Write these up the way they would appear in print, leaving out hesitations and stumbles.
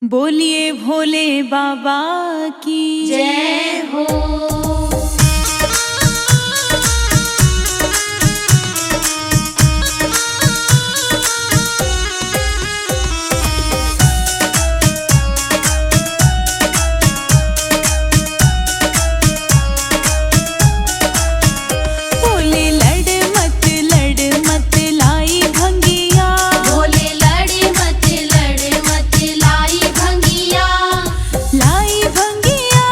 बोलिए भोले बाबा की जय हो। लाई भंगिया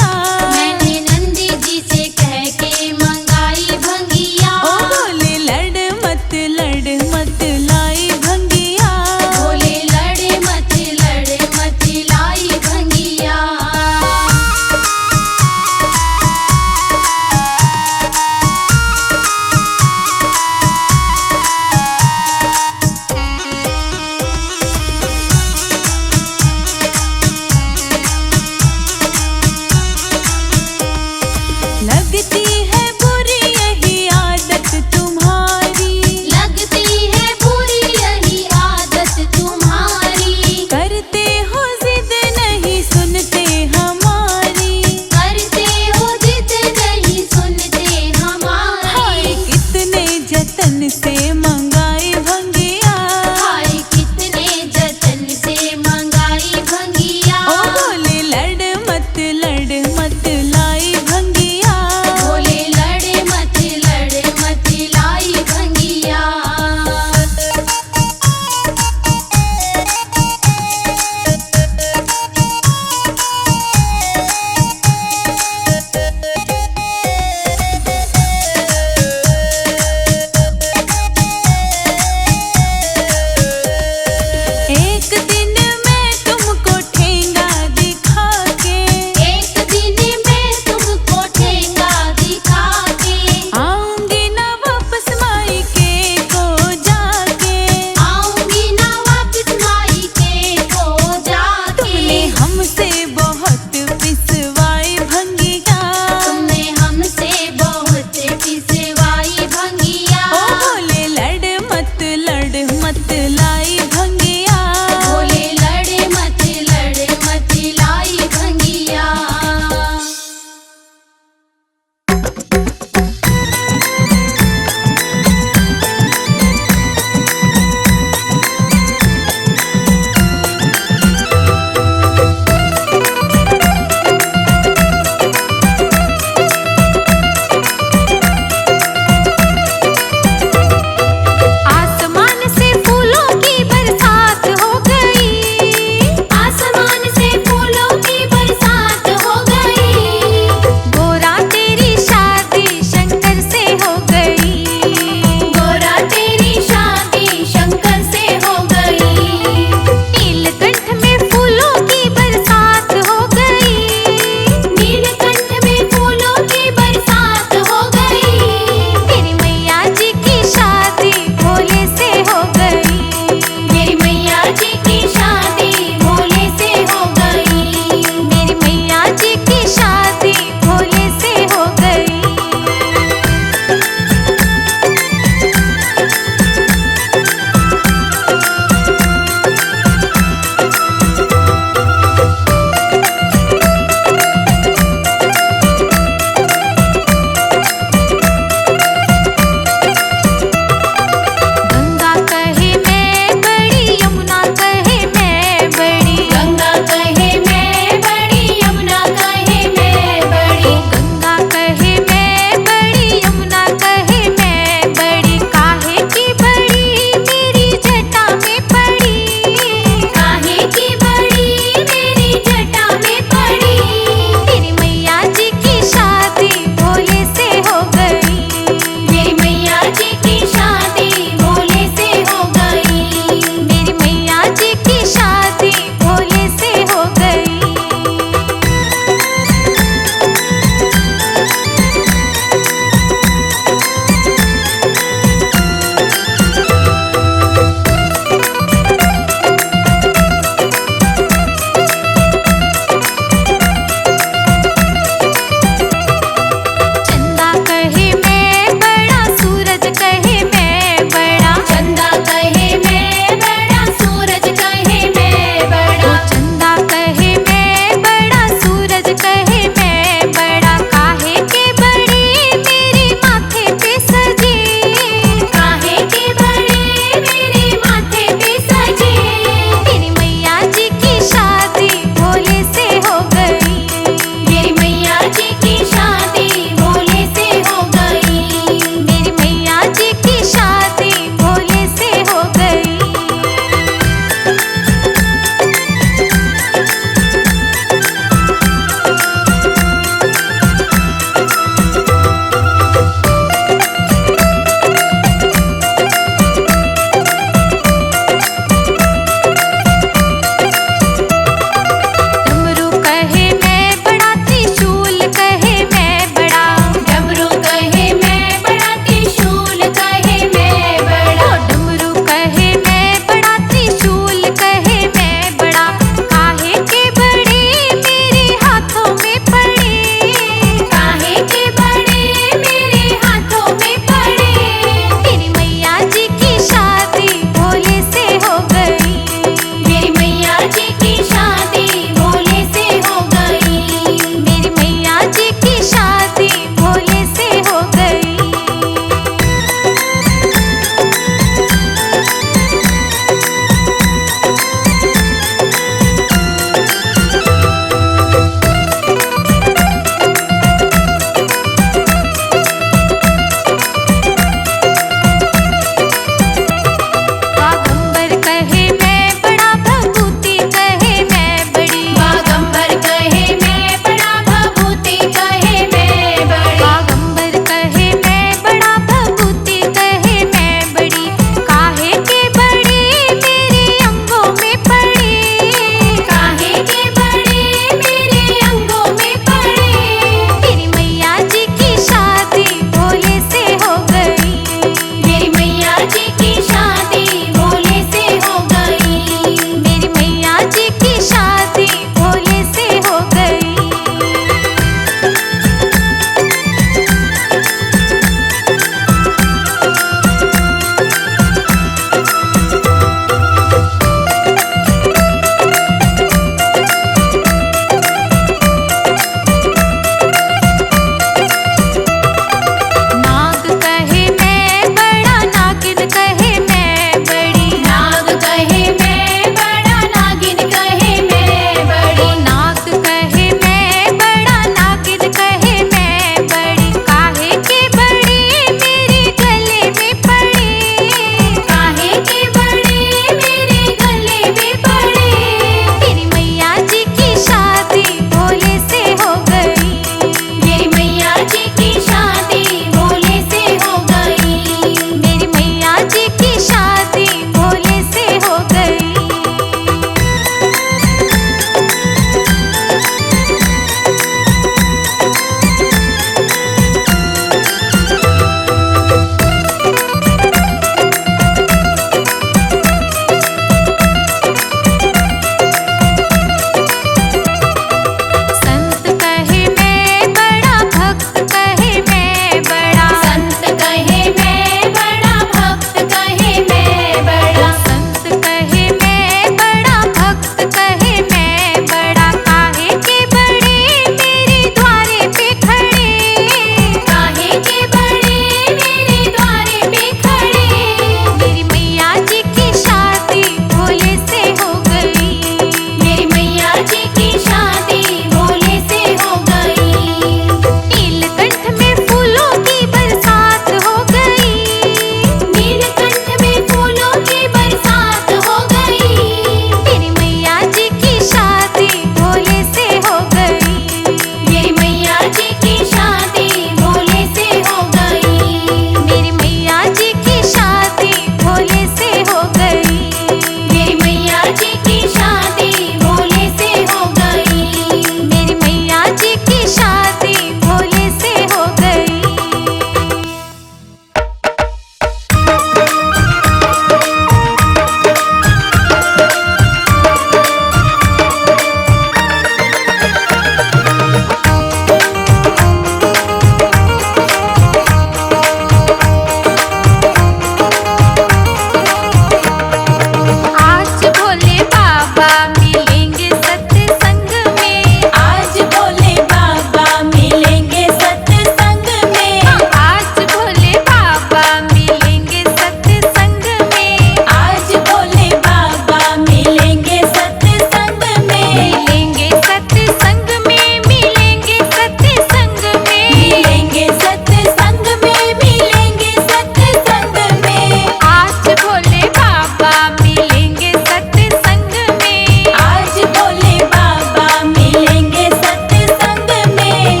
मिलेंगे सत्संग में, मिलेंगे सत्संग में, मिलेंगे सत्संग में, मिलेंगे सत्संग में। आज भोले बाबा मिलेंगे सत्संग में, आज भोले बाबा मिलेंगे सत्संग में।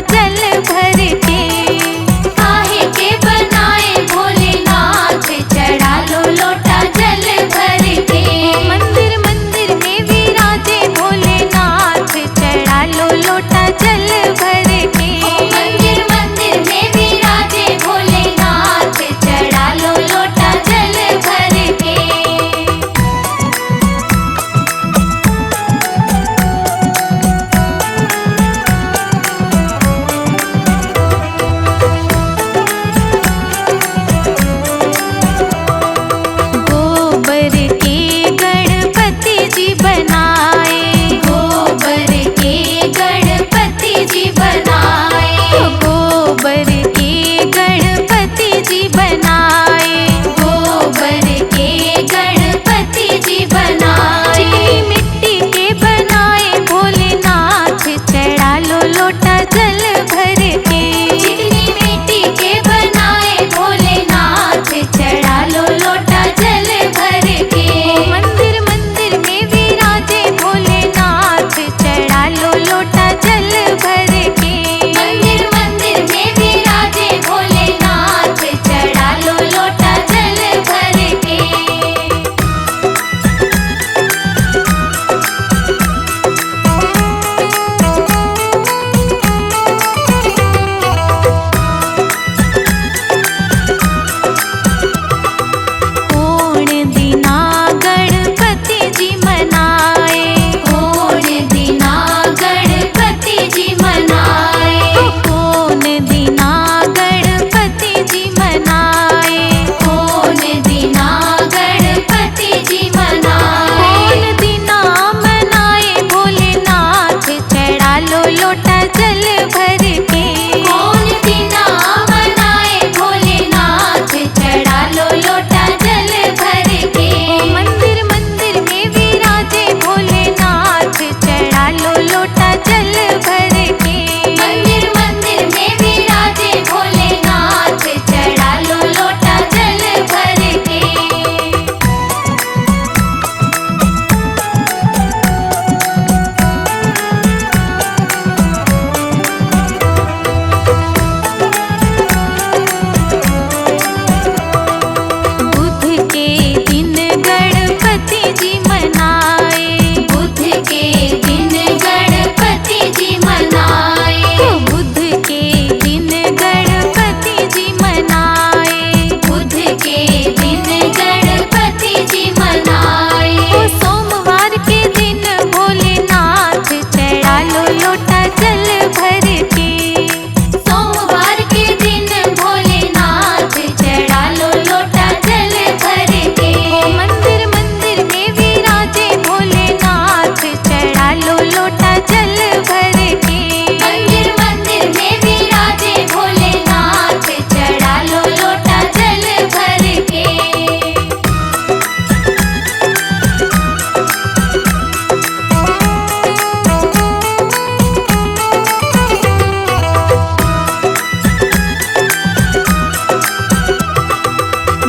जल भर के। काहे के बनाए भोलेनाथ, चढ़ा लो लोटा जल भर के। मंदिर मंदिर में विराजे भोलेनाथ, चढ़ा लो लोटा जल भर के। मंदिर मंदिर में विराजे भोलेनाथ, चढ़ा लो लोटा जल भर के। गोबर के गणपति जी बनाए, गोबर के गणपति जी बनाए। गोबर के गणपति जी बनाए, गोबर के गणपति जी बनाए। चिकनी मिट्टी के बनाए भोलेनाथ, चढ़ा लो लोटा जल भर के। चिकनी मिट्टी के बनाए भोलेनाथ, चढ़ा लो लोटा जल भर के। मंदिर मंदिर में विराजे भोलेनाथ, चढ़ा लो लोटा जल भर के। मंदिर मंदिर में विराजे भोलेनाथ, चढ़ा लो लोटा जल भर के। कोण दिना गणपति जी मनाए, कोण दिना गणपति जी मनाए। कोण दिना गणपति जी मनाए, कोण दिना गणपति जी मनाए। कोण दिना मनाए भोलेनाथ, चढ़ा लो लोटा जल भर के। कोण दिना मनाए भोलेनाथ, चढ़ा लो लोटा जल भर के। मंदिर मंदिर में विराजे भोलेनाथ, चढ़ा लो लोटा जल भर के। मंदिर मंदिर में विराजे भोलेनाथ, चढ़ा लो लोटा जल भर के। बुध के दिन गणपति जी मनाए, बुध के दिन गणपति जी मनाए। बुध के दिन गणपति जी मनाए, बुध के दिन गणपति जी मनाए। सोमवार के दिन भोलेनाथ, चढ़ा लो लोटा जल भर के। सोमवार के दिन भोलेनाथ, चढ़ा लो लोटा जल भर के। मंदिर मंदिर में विराजे भोलेनाथ, चढ़ा लो लोटा जल भर के। मंदिर मंदिर में विराजे भोलेनाथ, चढ़ा लो लोटा जल भर के।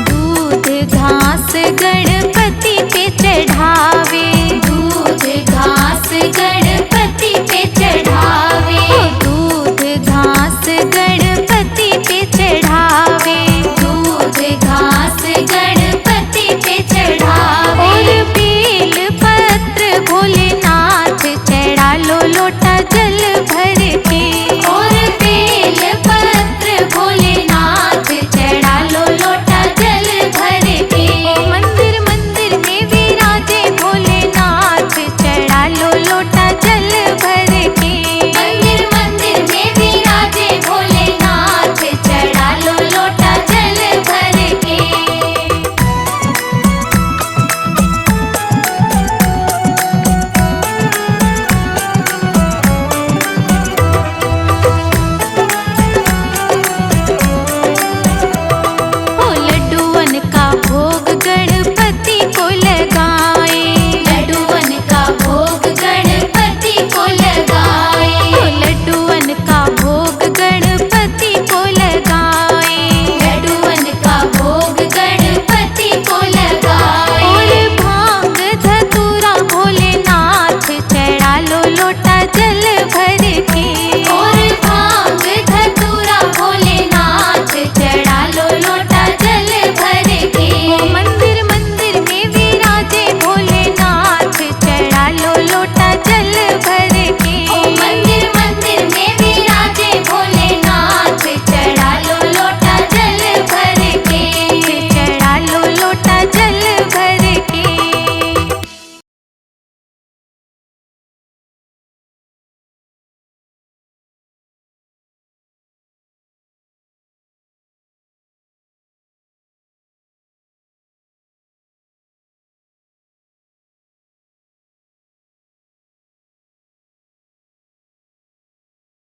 दूध घास गणपति पे चढ़ावे, दूध घास गणपति पे चढ़ावे। दूध घास गणपति पे चढ़ावे, दूध घास गणपति पे चढ़ावे। और बेल पत्र भोलेनाथ, चढ़ा लो लोटा जल भर के। और बेल पत्र भोलेनाथ, चढ़ा लो लोटा जल भर के। मंदिर मंदिर में विराजे भोलेनाथ, चढ़ा लो लोटा जल भर के। मंदिर मंदिर में विराजे भोलेनाथ, चढ़ा लो लोटा जल भर के। जल